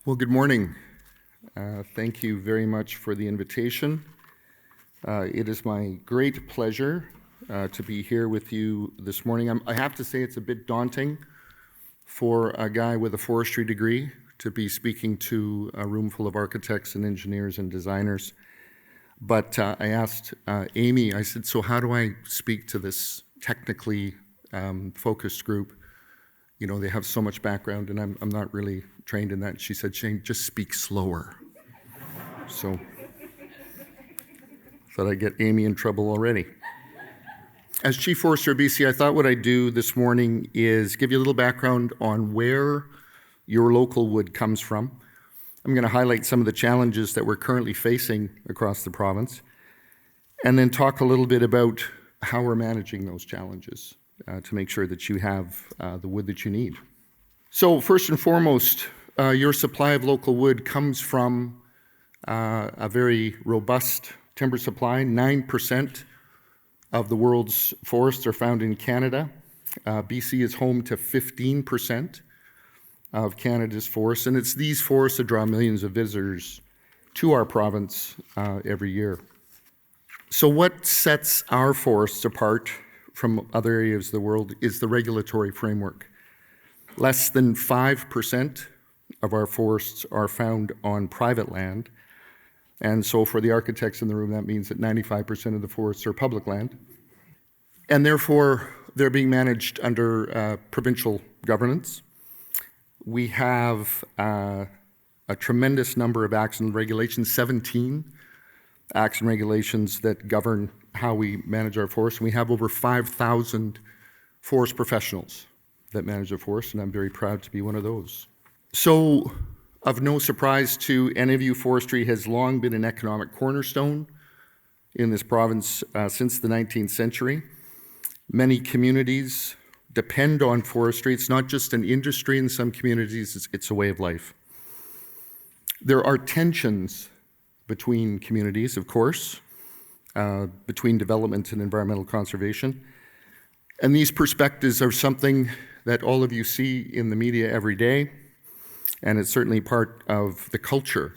Well, good morning. Thank you very much for the invitation. It is my great pleasure to be here with you this morning. I have to say it's a bit daunting for a guy with a forestry degree to be speaking to a room full of architects and engineers and designers. But I asked Amy, I said, so how do I speak to this technically focused group? You know, they have so much background and I'm not really trained in that. And she said, Shane, just speak slower. So thought I'd get Amy in trouble already. As Chief Forester of BC, I thought what I'd do this morning is give you a little background on where your local wood comes from. I'm going to highlight some of the challenges that we're currently facing across the province, and then talk a little bit about how we're managing those challenges to make sure that you have the wood that you need. So first and foremost, your supply of local wood comes from a very robust timber supply. 9% of the world's forests are found in Canada. BC is home to 15% of Canada's forests, and it's these forests that draw millions of visitors to our province every year. So what sets our forests apart from other areas of the world is the regulatory framework. Less than 5% of our forests are found on private land. And so for the architects in the room, that means that 95% of the forests are public land. And therefore, they're being managed under provincial governance. We have a tremendous number of acts and regulations, 17 acts and regulations that govern how we manage our forests. And we have over 5,000 forest professionals that manage the forest, and I'm very proud to be one of those. So, of no surprise to any of you, forestry has long been an economic cornerstone in this province since the 19th century. Many communities depend on forestry. It's not just an industry in some communities, it's a way of life. There are tensions between communities, of course, between development and environmental conservation. And these perspectives are something that all of you see in the media every day, and it's certainly part of the culture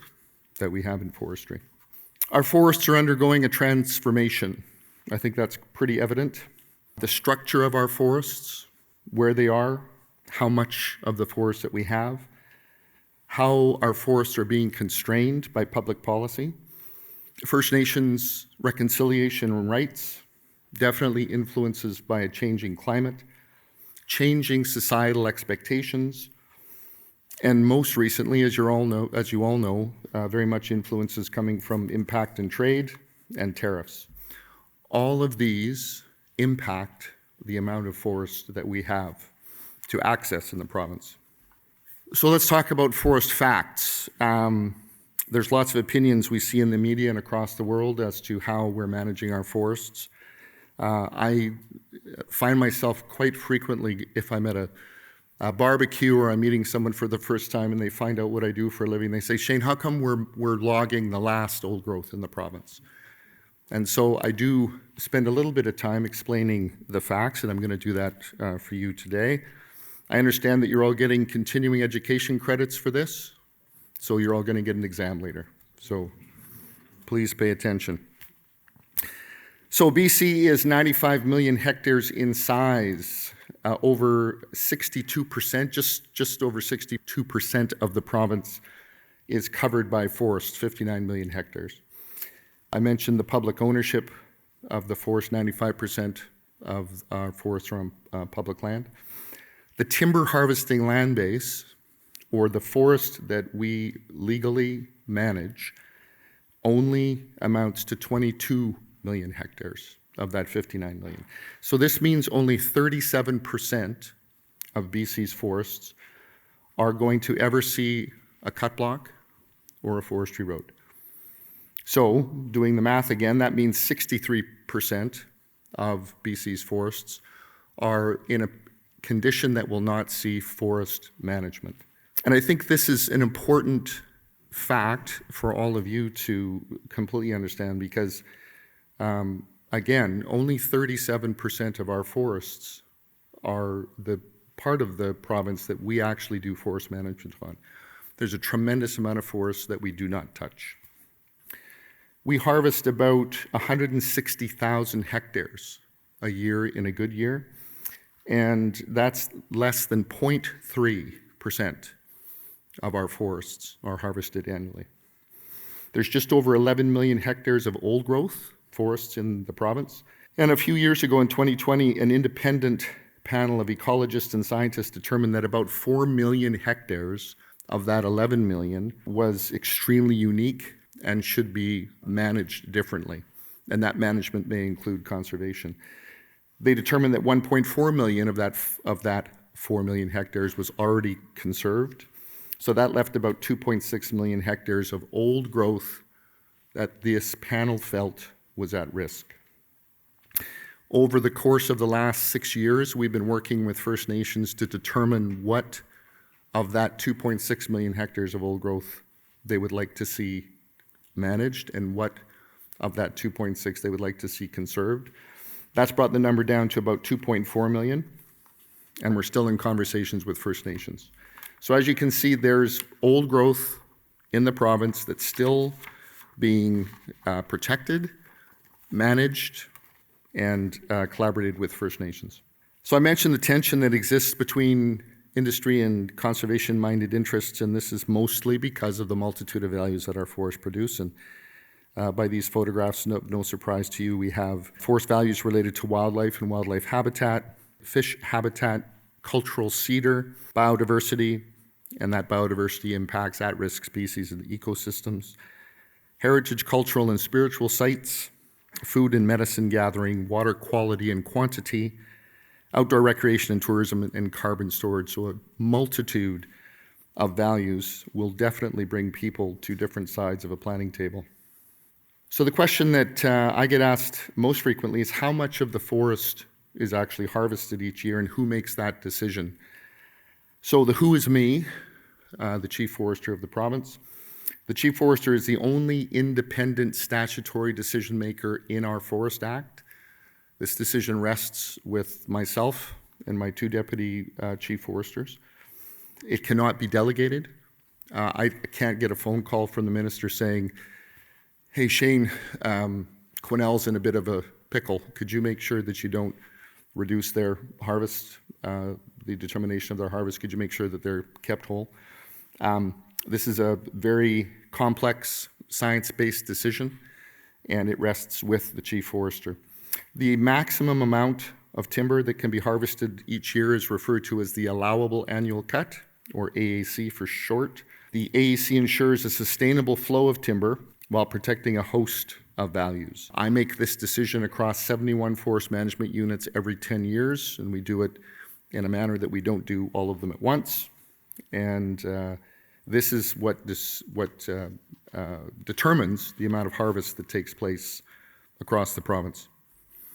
that we have in forestry. Our forests are undergoing a transformation. I think that's pretty evident. The structure of our forests, where they are, how much of the forest that we have, how our forests are being constrained by public policy. First Nations reconciliation and rights, definitely influences by a changing climate, changing societal expectations, and most recently, as you all know, very much influences coming from impact in trade and tariffs. All of these impact the amount of forest that we have to access in the province. So let's talk about forest facts. There's lots of opinions we see in the media and across the world as to how we're managing our forests. I find myself quite frequently, if I'm at a barbecue or I'm meeting someone for the first time and they find out what I do for a living, they say, Shane, how come we're logging the last old growth in the province? And so I do spend a little bit of time explaining the facts, and I'm going to do that for you today. I understand that you're all getting continuing education credits for this, so you're all going to get an exam later. So please pay attention. So BC is 95 million hectares in size. Over 62%, just over 62% of the province is covered by forest, 59 million hectares. I mentioned the public ownership of the forest, 95% of our forests are on public land. The timber harvesting land base, or the forest that we legally manage, only amounts to 22 million hectares of that 59 million. So this means only 37% of BC's forests are going to ever see a cut block or a forestry road. So doing the math again, that means 63% of BC's forests are in a condition that will not see forest management. And I think this is an important fact for all of you to completely understand because again, only 37% of our forests are the part of the province that we actually do forest management on. There's a tremendous amount of forest that we do not touch. We harvest about 160,000 hectares a year in a good year, and that's less than 0.3% of our forests are harvested annually. There's just over 11 million hectares of old growth forests in the province. And a few years ago in 2020, an independent panel of ecologists and scientists determined that about 4 million hectares of that 11 million was extremely unique and should be managed differently. And that management may include conservation. They determined that 1.4 million of that 4 million hectares was already conserved. So that left about 2.6 million hectares of old growth that this panel felt was at risk. Over the course of the last 6 years, we've been working with First Nations to determine what of that 2.6 million hectares of old growth they would like to see managed and what of that 2.6 they would like to see conserved. That's brought the number down to about 2.4 million, and we're still in conversations with First Nations. So as you can see, there's old growth in the province that's still being protected, managed, and collaborated with First Nations. So I mentioned the tension that exists between industry and conservation-minded interests, and this is mostly because of the multitude of values that our forests produce. And by these photographs, no surprise to you, we have forest values related to wildlife and wildlife habitat, fish habitat, cultural cedar, biodiversity, and that biodiversity impacts at-risk species and ecosystems, heritage, cultural, and spiritual sites, food and medicine gathering, water quality and quantity, outdoor recreation and tourism, and carbon storage. So a multitude of values will definitely bring people to different sides of a planning table. So the question that I get asked most frequently is how much of the forest is actually harvested each year and who makes that decision? So the who is me, the Chief Forester of the province. The Chief Forester is the only independent statutory decision maker in our Forest Act. This decision rests with myself and my 2 deputy Chief Foresters. It cannot be delegated. I can't get a phone call from the minister saying, hey Shane, Quesnel's in a bit of a pickle. Could you make sure that you don't reduce their harvest, the determination of their harvest? Could you make sure that they're kept whole? This is a very complex science-based decision, and it rests with the Chief Forester. The maximum amount of timber that can be harvested each year is referred to as the Allowable Annual Cut, or AAC for short. The AAC ensures a sustainable flow of timber while protecting a host of values. I make this decision across 71 forest management units every 10 years, and we do it in a manner that we don't do all of them at once. And this is what determines the amount of harvest that takes place across the province.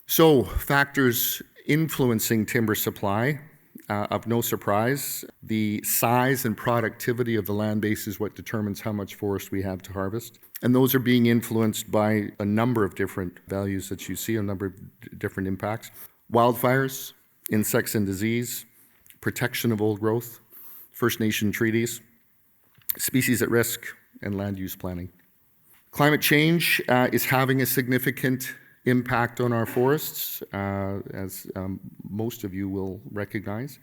So, factors influencing timber supply, of no surprise, the size and productivity of the land base is what determines how much forest we have to harvest. And those are being influenced by a number of different values that you see, a number of different impacts. Wildfires, insects and disease, protection of old growth, First Nation treaties, species at risk, and land use planning. Climate change is having a significant impact on our forests, as most of you will recognize.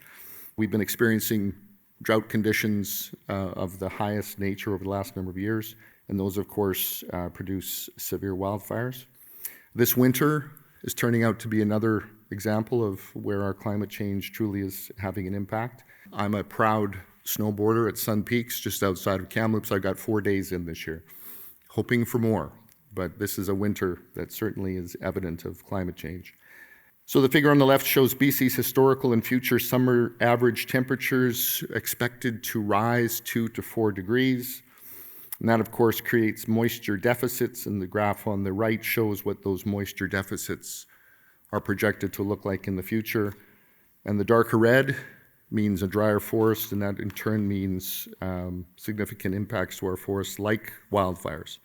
We've been experiencing drought conditions of the highest nature over the last number of years, and those, of course, produce severe wildfires. This winter is turning out to be another example of where our climate change truly is having an impact. I'm a proud snowboarder at Sun Peaks, just outside of Kamloops. I got 4 days in this year, hoping for more. But this is a winter that certainly is evident of climate change. So the figure on the left shows BC's historical and future summer average temperatures expected to rise 2 to 4 degrees. And that, of course, creates moisture deficits, and the graph on the right shows what those moisture deficits are projected to look like in the future. And the darker red means a drier forest, and that in turn means significant impacts to our forests like wildfires.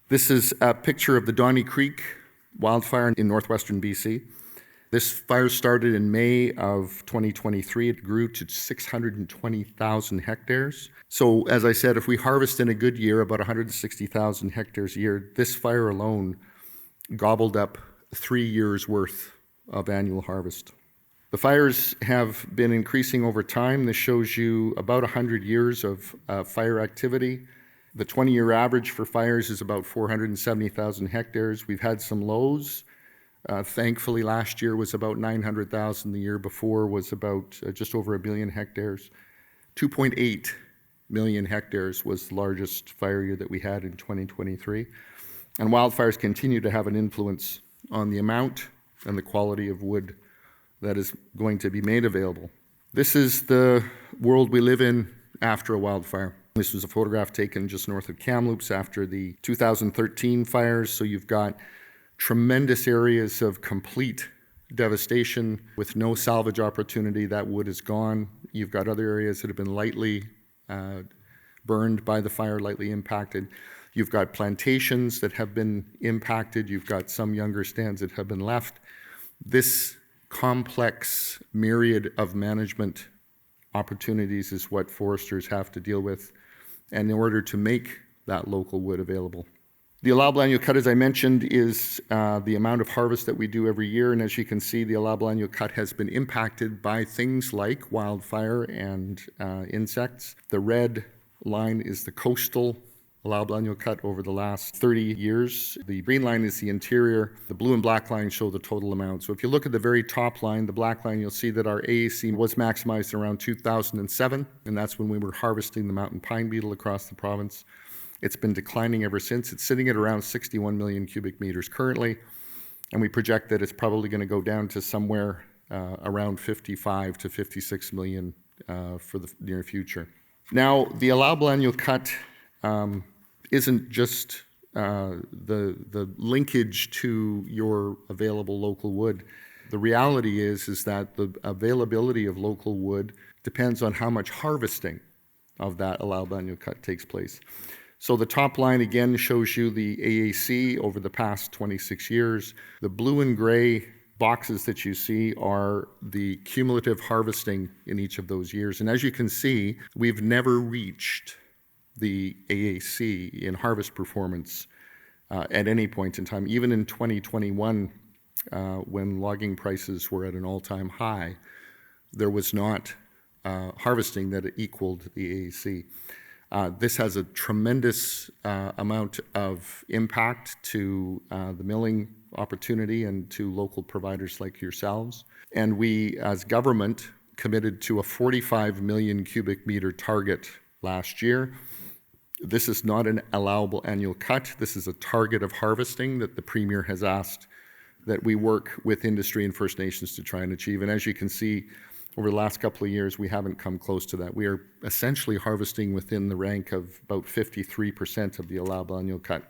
This is a picture of the Donny Creek wildfire in northwestern BC. This fire started in May of 2023. It grew to 620,000 hectares. So as I said, if we harvest in a good year about 160,000 hectares a year, this fire alone gobbled up 3 years' worth of annual harvest. The fires have been increasing over time. This shows you about 100 years of fire activity. The 20-year average for fires is about 470,000 hectares. We've had some lows. Thankfully, last year was about 900,000. The year before was about just over 1 billion hectares. 2.8 million hectares was the largest fire year that we had in 2023. And wildfires continue to have an influence on the amount and the quality of wood that is going to be made available. This is the world we live in after a wildfire. This was a photograph taken just north of Kamloops after the 2013 fires. So you've got tremendous areas of complete devastation with no salvage opportunity. That wood is gone. You've got other areas that have been lightly burned by the fire, lightly impacted. You've got plantations that have been impacted. You've got some younger stands that have been left. This complex myriad of management opportunities is what foresters have to deal with, and in order to make that local wood available. The allowable annual cut, as I mentioned, is the amount of harvest that we do every year, and as you can see, the allowable annual cut has been impacted by things like wildfire and insects. The red line is the coastal allowable annual cut over the last 30 years. The green line is the interior. The blue and black lines show the total amount. So if you look at the very top line, the black line, you'll see that our AAC was maximized around 2007, and that's when we were harvesting the mountain pine beetle across the province. It's been declining ever since. It's sitting at around 61 million cubic meters currently, and we project that it's probably going to go down to somewhere around 55 to 56 million for the near future. Now, the allowable annual cut isn't just the linkage to your available local wood. The reality is that the availability of local wood depends on how much harvesting of that allowable annual cut takes place. So the top line again shows you the AAC over the past 26 years. The blue and gray boxes that you see are the cumulative harvesting in each of those years. And as you can see, we've never reached the AAC in harvest performance at any point in time. Even in 2021, when logging prices were at an all-time high, there was not harvesting that equaled the AAC. This has a tremendous amount of impact to the milling opportunity and to local providers like yourselves. And we, as government, committed to a 45 million cubic meter target last year. This is not an allowable annual cut. This is a target of harvesting that the Premier has asked that we work with industry and First Nations to try and achieve. And as you can see, over the last couple of years, we haven't come close to that. We are essentially harvesting within the rank of about 53% of the allowable annual cut.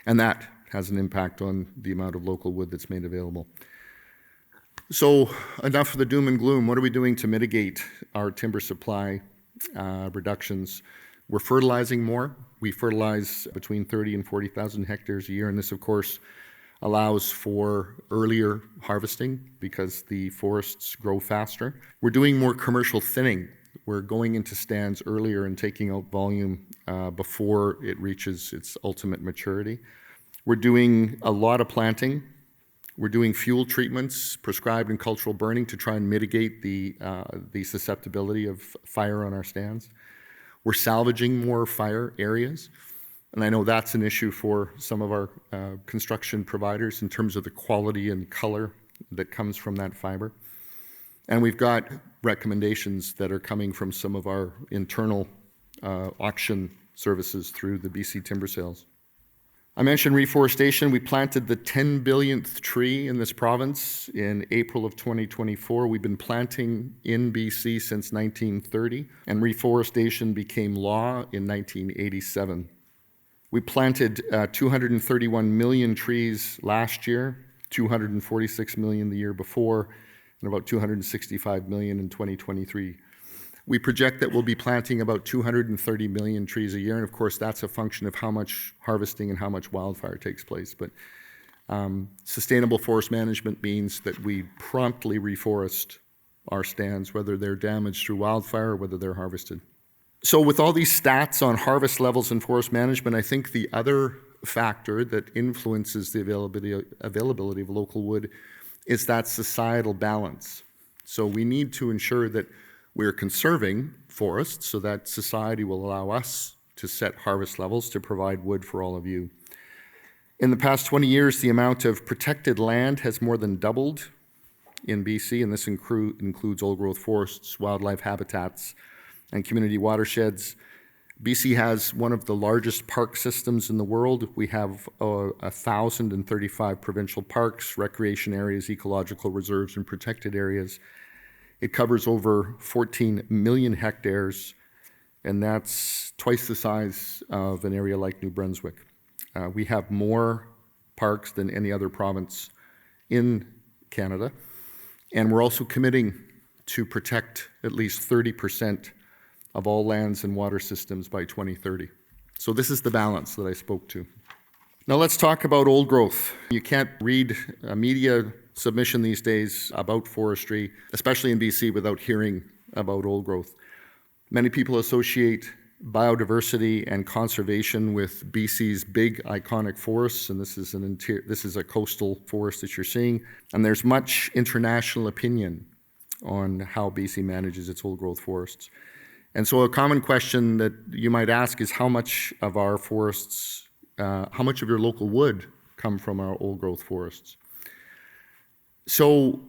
And that has an impact on the amount of local wood that's made available. So enough of the doom and gloom. What are we doing to mitigate our timber supply reductions? We're fertilizing more. We fertilize between 30 and 40,000 hectares a year, and this, of course, allows for earlier harvesting because the forests grow faster. We're doing more commercial thinning. We're going into stands earlier and taking out volume before it reaches its ultimate maturity. We're doing a lot of planting. We're doing fuel treatments prescribed in cultural burning to try and mitigate the susceptibility of fire on our stands. We're salvaging more fire areas. And I know that's an issue for some of our construction providers in terms of the quality and color that comes from that fiber. And we've got recommendations that are coming from some of our internal auction services through the BC Timber Sales. I mentioned reforestation. We planted the 10 billionth tree in this province in April of 2024. We've been planting in BC since 1930, and reforestation became law in 1987. We planted 231 million trees last year, 246 million the year before, and about 265 million in 2023. We project that we'll be planting about 230 million trees a year, and of course that's a function of how much harvesting and how much wildfire takes place. But Sustainable forest management means that we promptly reforest our stands, whether they're damaged through wildfire or whether they're harvested. So with all these stats on harvest levels and forest management, I think the other factor that influences the availability of local wood is that societal balance. So we need to ensure that we're conserving forests so that society will allow us to set harvest levels to provide wood for all of you. In the past 20 years, the amount of protected land has more than doubled in BC, and this includes old-growth forests, wildlife habitats, and community watersheds. BC has one of the largest park systems in the world. We have 1,035 provincial parks, recreation areas, ecological reserves, and protected areas. It covers over 14 million hectares, and that's twice the size of an area like New Brunswick. We have more parks than any other province in Canada, and we're also committing to protect at least 30% of all lands and water systems by 2030. So this is the balance that I spoke to. Now let's talk about old growth. You can't read a media submission these days about forestry, especially in BC, without hearing about old growth. Many people associate biodiversity and conservation with BC's big iconic forests, and this is a coastal forest that you're seeing, and there's much international opinion on how BC manages its old growth forests. And so a common question that you might ask is how much of our forests, how much of your local wood come from our old growth forests? So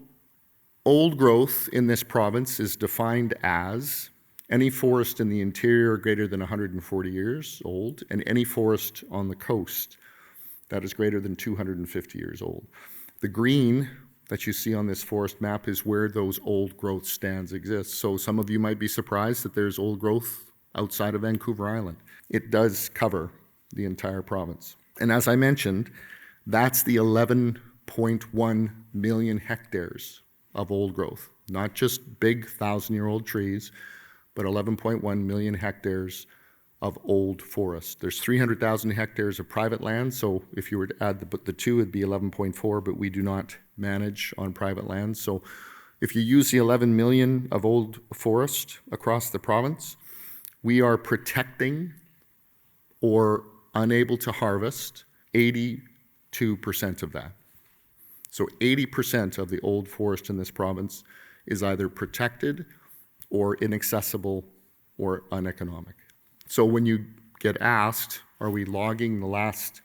old growth in this province is defined as any forest in the interior greater than 140 years old, and any forest on the coast that is greater than 250 years old. The green that you see on this forest map is where those old growth stands exist. So some of you might be surprised that there's old growth outside of Vancouver Island. It does cover the entire province. And as I mentioned, that's the 11.1 million hectares of old growth, not just big 1,000-year-old trees, but 11.1 million hectares of old forest. There's 300,000 hectares of private land, so if you were to add the two, it'd be 11.4, but we do not manage on private land. So if you use the 11 million of old forest across the province, we are protecting or unable to harvest 82% of that. So 80% of the old forest in this province is either protected or inaccessible or uneconomic. So when you get asked, are we logging the last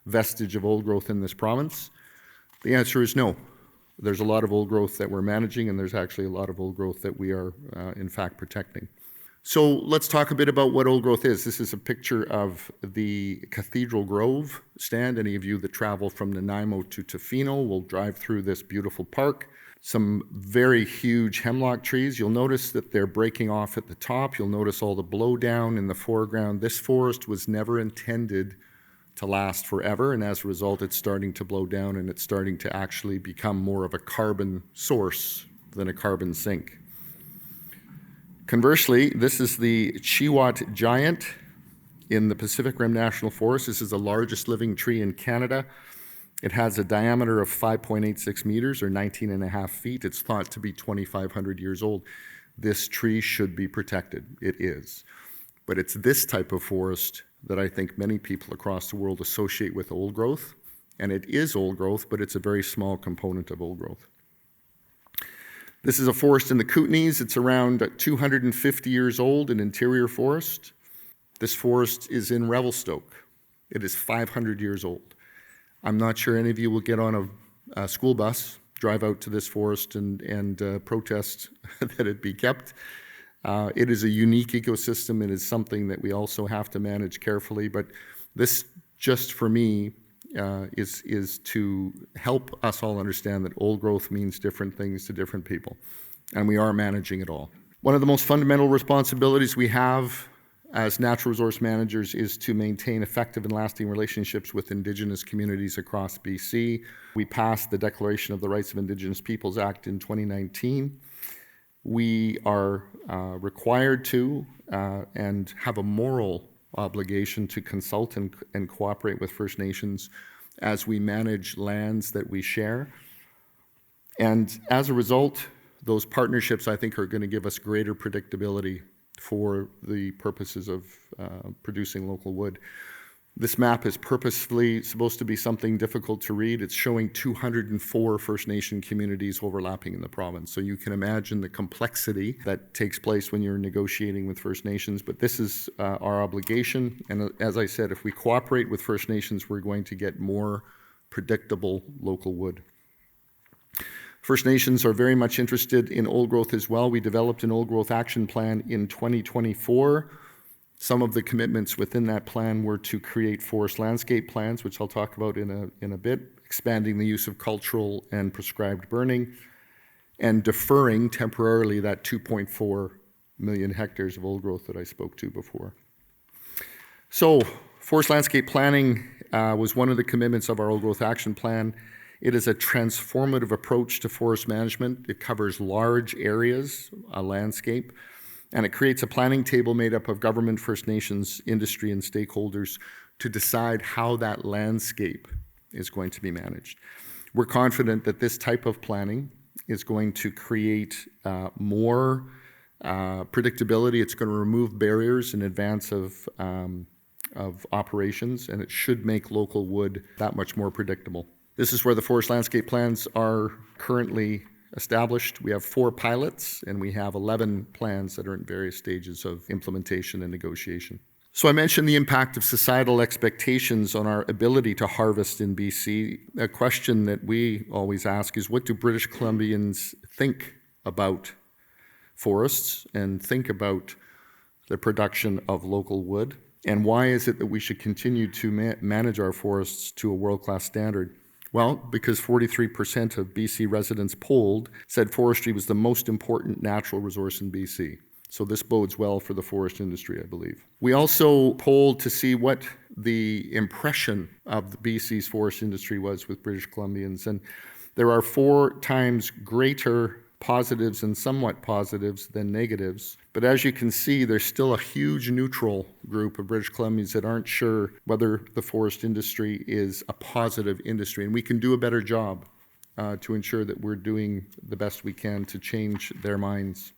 vestige of old growth in this province? The answer is no. There's a lot of old growth that we're managing, and there's actually a lot of old growth that we are, in fact, protecting. So let's talk a bit about what old growth is. This is a picture of the Cathedral Grove stand. Any of you that travel from Nanaimo to Tofino will drive through this beautiful park. Some very huge hemlock trees. You'll notice that they're breaking off at the top. You'll notice all the blowdown in the foreground. This forest was never intended to last forever, and as a result, it's starting to blow down, and it's starting to actually become more of a carbon source than a carbon sink. Conversely, this is the Chihuahua giant in the Pacific Rim National Forest. This is the largest living tree in Canada. It has a diameter of 5.86 meters or 19.5 feet. It's thought to be 2,500 years old. This tree should be protected. It is. But it's this type of forest that I think many people across the world associate with old growth. And it is old growth, but it's a very small component of old growth. This is a forest in the Kootenays. It's around 250 years old, an interior forest. This forest is in Revelstoke. It is 500 years old. I'm not sure any of you will get on a school bus, drive out to this forest and protest that it be kept. It is a unique ecosystem. It is something that we also have to manage carefully. But this, just for me, is to help us all understand that old growth means different things to different people. And we are managing it all. One of the most fundamental responsibilities we have as natural resource managers is to maintain effective and lasting relationships with Indigenous communities across BC. We passed the Declaration of the Rights of Indigenous Peoples Act in 2019. We are required to and have a moral obligation to consult and cooperate with First Nations as we manage lands that we share. And as a result, those partnerships, I think, are going to give us greater predictability for the purposes of producing local wood. This map is purposefully supposed to be something difficult to read. It's showing 204 First Nation communities overlapping in the province. So you can imagine the complexity that takes place when you're negotiating with First Nations. But this is our obligation. And as I said, if we cooperate with First Nations, we're going to get more predictable local wood. First Nations are very much interested in old growth as well. We developed an old growth action plan in 2024. Some of the commitments within that plan were to create forest landscape plans, which I'll talk about in a bit, expanding the use of cultural and prescribed burning, and deferring temporarily that 2.4 million hectares of old growth that I spoke to before. So forest landscape planning was one of the commitments of our old growth action plan. It is a transformative approach to forest management. It covers large areas, a landscape, and it creates a planning table made up of government, First Nations, industry, and stakeholders to decide how that landscape is going to be managed. We're confident that this type of planning is going to create more predictability. It's going to remove barriers in advance of operations, and it should make local wood that much more predictable. This is where the forest landscape plans are currently established. We have 4 pilots, and we have 11 plans that are in various stages of implementation and negotiation. So I mentioned the impact of societal expectations on our ability to harvest in BC. A question that we always ask is, what do British Columbians think about forests and think about the production of local wood? And why is it that we should continue to manage our forests to a world-class standard? Well, because 43% of BC residents polled said forestry was the most important natural resource in BC. So this bodes well for the forest industry, I believe. We also polled to see what the impression of the BC's forest industry was with British Columbians. And there are 4 times greater positives and somewhat positives than negatives. But as you can see, there's still a huge neutral group of British Columbians that aren't sure whether the forest industry is a positive industry. And we can do a better job to ensure that we're doing the best we can to change their minds.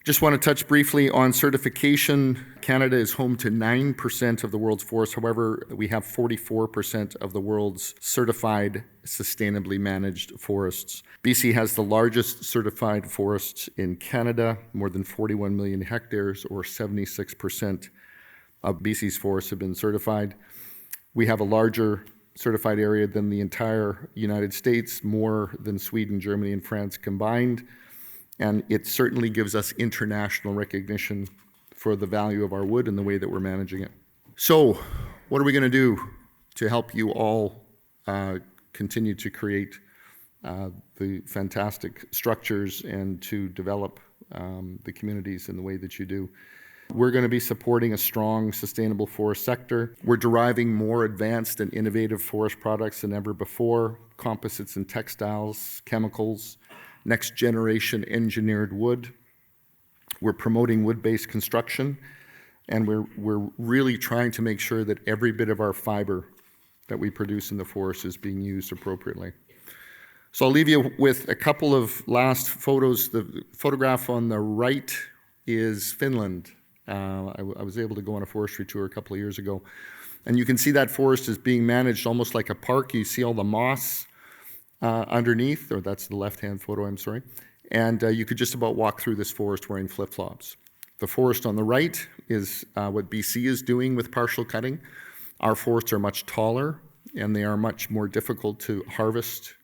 Just want to touch briefly on certification. Canada is home to 9% of the world's forests. However, we have 44% of the world's certified sustainably managed forests. BC has the largest certified forests in Canada, more than 41 million hectares, or 76% of BC's forests have been certified. We have a larger certified area than the entire United States, more than Sweden, Germany, and France combined. And it certainly gives us international recognition for the value of our wood and the way that we're managing it. So, what are we going to do to help you all continue to create the fantastic structures and to develop the communities in the way that you do? We're going to be supporting a strong, sustainable forest sector. We're deriving more advanced and innovative forest products than ever before, composites and textiles, chemicals, next generation engineered wood. We're promoting wood-based construction, and we're really trying to make sure that every bit of our fiber that we produce in the forest is being used appropriately. So I'll leave you with a couple of last photos. The photograph on the right is Finland. I was able to go on a forestry tour a couple of years ago, and you can see that forest is being managed almost like a park. You see all the moss underneath, or that's the left-hand photo, I'm sorry. And you could just about walk through this forest wearing flip-flops. The forest on the right is what BC is doing with partial cutting. Our forests are much taller, and they are much more difficult to harvest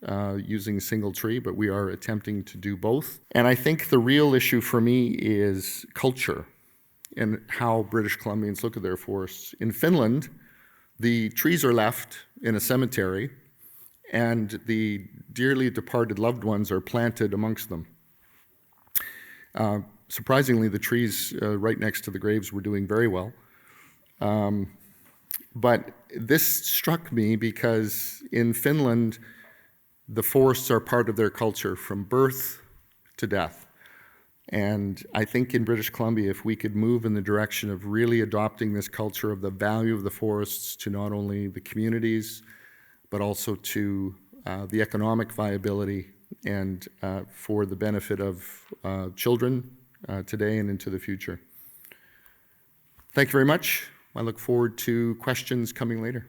using single tree, but we are attempting to do both. And I think the real issue for me is culture and how British Columbians look at their forests. In Finland, the trees are left in a cemetery, and the dearly departed loved ones are planted amongst them. Surprisingly, the trees right next to the graves were doing very well. But this struck me because in Finland, the forests are part of their culture from birth to death. And I think in British Columbia, if we could move in the direction of really adopting this culture of the value of the forests to not only the communities, but also to the economic viability and for the benefit of children today and into the future. Thank you very much. I look forward to questions coming later.